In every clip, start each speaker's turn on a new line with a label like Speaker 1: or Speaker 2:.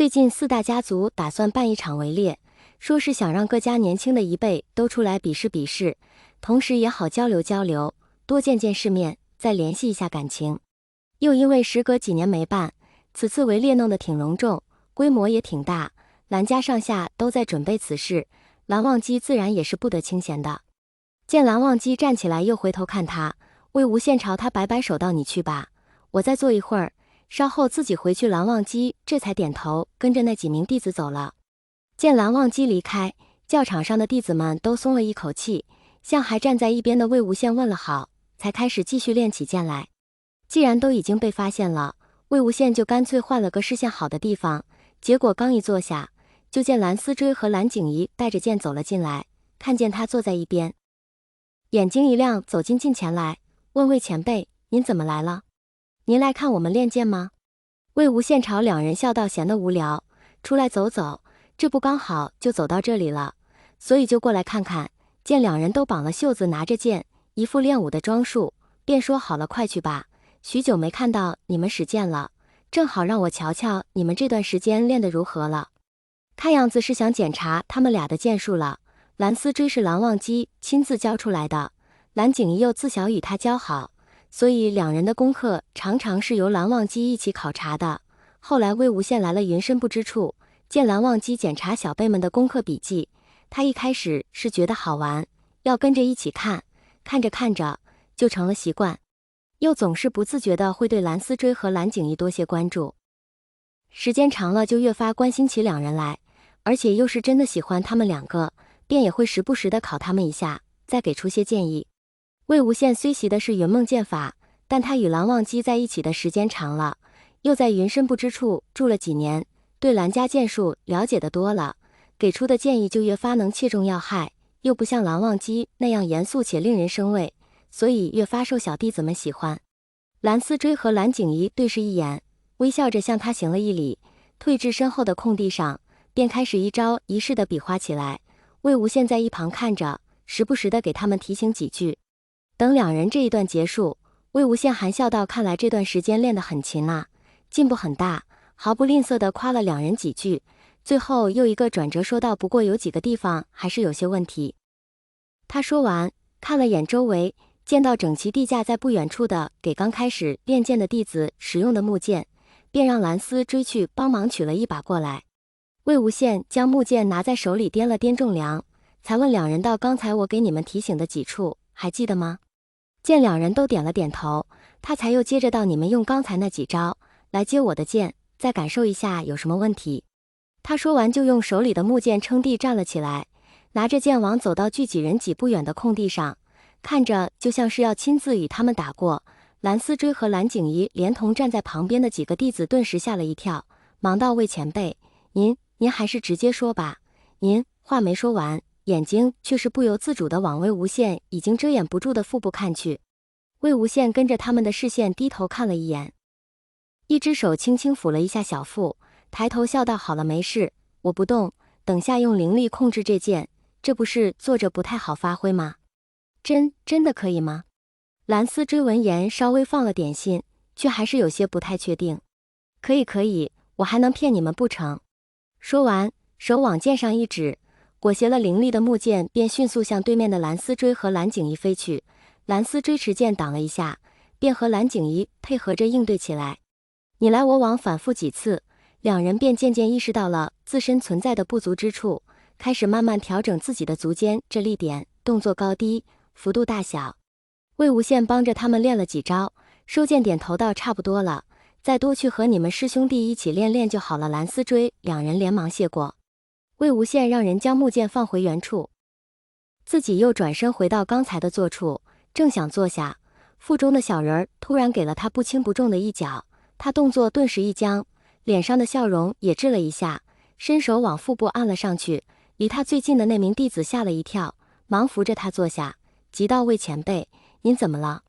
Speaker 1: 最近四大家族打算办一场围猎，说是想让各家年轻的一辈都出来比试比试，同时也好交流交流，多见见世面，再联系一下感情。又因为时隔几年没办，此次围猎弄得挺隆重，规模也挺大，蓝家上下都在准备此事，蓝忘机自然也是不得清闲的。见蓝忘机站起来又回头看他，魏无羡朝他摆摆手道：“你去吧，我再坐一会儿，稍后自己回去。”蓝忘机这才点头，跟着那几名弟子走了。见蓝忘机离开，教场上的弟子们都松了一口气，向还站在一边的魏无羡问了好，才开始继续练起剑来。既然都已经被发现了，魏无羡就干脆换了个视线好的地方，结果刚一坐下，就见蓝思追和蓝景仪带着剑走了进来，看见他坐在一边，眼睛一亮，走近近前来，问魏前辈：“您怎么来了？您来看我们练剑吗？”魏无羡朝两人笑道：“闲得无聊，出来走走，这不刚好就走到这里了，所以就过来看看。”见两人都绑了袖子，拿着剑，一副练武的装束，便说：“好了，快去吧，许久没看到你们使剑了，正好让我瞧瞧你们这段时间练得如何了。”看样子是想检查他们俩的剑术了。蓝思追是蓝忘机亲自教出来的，蓝景仪又自小与他交好，所以两人的功课常常是由蓝忘机一起考察的。后来魏无羡来了云深不知处，见蓝忘机检查小辈们的功课笔记，他一开始是觉得好玩，要跟着一起看，看着看着就成了习惯，又总是不自觉的会对蓝思追和蓝景仪多些关注。时间长了就越发关心起两人来，而且又是真的喜欢他们两个，便也会时不时的考他们一下，再给出些建议。魏无羡虽习的是云梦剑法，但他与蓝忘机在一起的时间长了，又在云深不知处住了几年，对蓝家剑术了解的多了，给出的建议就越发能切中要害，又不像蓝忘机那样严肃且令人生畏，所以越发受小弟子们喜欢。蓝思追和蓝景仪对视一眼，微笑着向他行了一礼，退至身后的空地上，便开始一招一式的比划起来。魏无羡在一旁看着，时不时的给他们提醒几句。等两人这一段结束，魏无羡含笑道：“看来这段时间练得很勤啊，进步很大。”毫不吝啬地夸了两人几句，最后又一个转折说道：“不过有几个地方还是有些问题。”他说完，看了眼周围，见到整齐地架在不远处的给刚开始练剑的弟子使用的木剑，便让蓝思追去帮忙取了一把过来。魏无羡将木剑拿在手里掂了掂重量，才问两人道：“刚才我给你们提醒的几处还记得吗？”见两人都点了点头，他才又接着道：“你们用刚才那几招来接我的剑，再感受一下有什么问题。”他说完就用手里的木剑撑地站了起来，拿着剑往走到距几人几不远的空地上，看着就像是要亲自与他们打过。蓝思追和蓝景仪连同站在旁边的几个弟子顿时吓了一跳，忙道：“魏前辈，您还是直接说吧。”您话没说完，眼睛却是不由自主地往魏无羡已经遮掩不住的腹部看去。魏无羡跟着他们的视线低头看了一眼，一只手轻轻抚了一下小腹，抬头笑道：“好了，没事，我不动，等下用灵力控制这剑，这不是坐着不太好发挥吗？真的可以吗？”蓝思追闻言稍微放了点心，却还是有些不太确定。“可以，我还能骗你们不成？”说完，手往剑上一指，裹挟了灵力的木剑便迅速向对面的蓝思追和蓝景仪飞去。蓝思追持剑挡了一下，便和蓝景仪配合着应对起来。你来我往反复几次，两人便渐渐意识到了自身存在的不足之处，开始慢慢调整自己的足尖这力点、动作高低、幅度大小。魏无羡帮着他们练了几招，收剑点头道：“差不多了，再多去和你们师兄弟一起练练就好了。”蓝思追两人连忙谢过。魏无羡让人将木剑放回原处，自己又转身回到刚才的坐处，正想坐下，腹中的小人儿突然给了他不轻不重的一脚，他动作顿时一僵，脸上的笑容也滞了一下，伸手往腹部按了上去。离他最近的那名弟子吓了一跳，忙扶着他坐下，急道：“魏前辈，您怎么了？”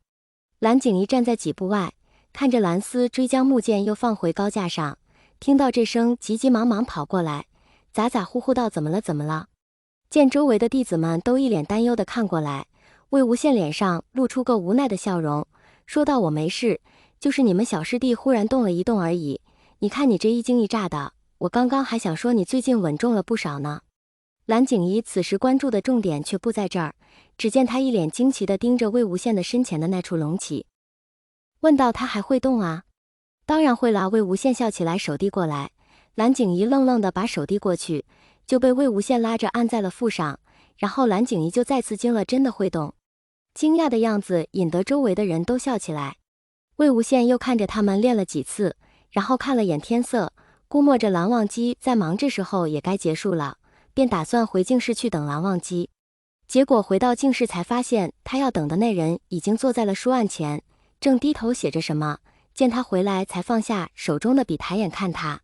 Speaker 1: 蓝景仪站在几步外，看着蓝思追将木剑又放回高架上，听到这声急急忙忙跑过来，咋呼呼道：“怎么了？”见周围的弟子们都一脸担忧地看过来，魏无羡脸上露出个无奈的笑容，说道：“我没事，就是你们小师弟忽然动了一动而已，你看你这一惊一乍的，我刚刚还想说你最近稳重了不少呢。蓝景怡此时关注的重点却不在这儿，只见他一脸惊奇地盯着魏无羡的身前的那处隆起，问道：“他还会动啊？”“当然会啦！”魏无羡笑起来，手递过来。蓝景怡愣愣地把手递过去，就被魏无羡拉着按在了腹上，然后蓝景怡就再次惊了，真的会动。惊讶的样子引得周围的人都笑起来。魏无羡又看着他们练了几次，然后看了眼天色，估摸着蓝忘机在忙这时候也该结束了，便打算回净室去等蓝忘机。结果回到净室才发现，他要等的那人已经坐在了书案前，正低头写着什么。见他回来，才放下手中的笔，抬眼看他。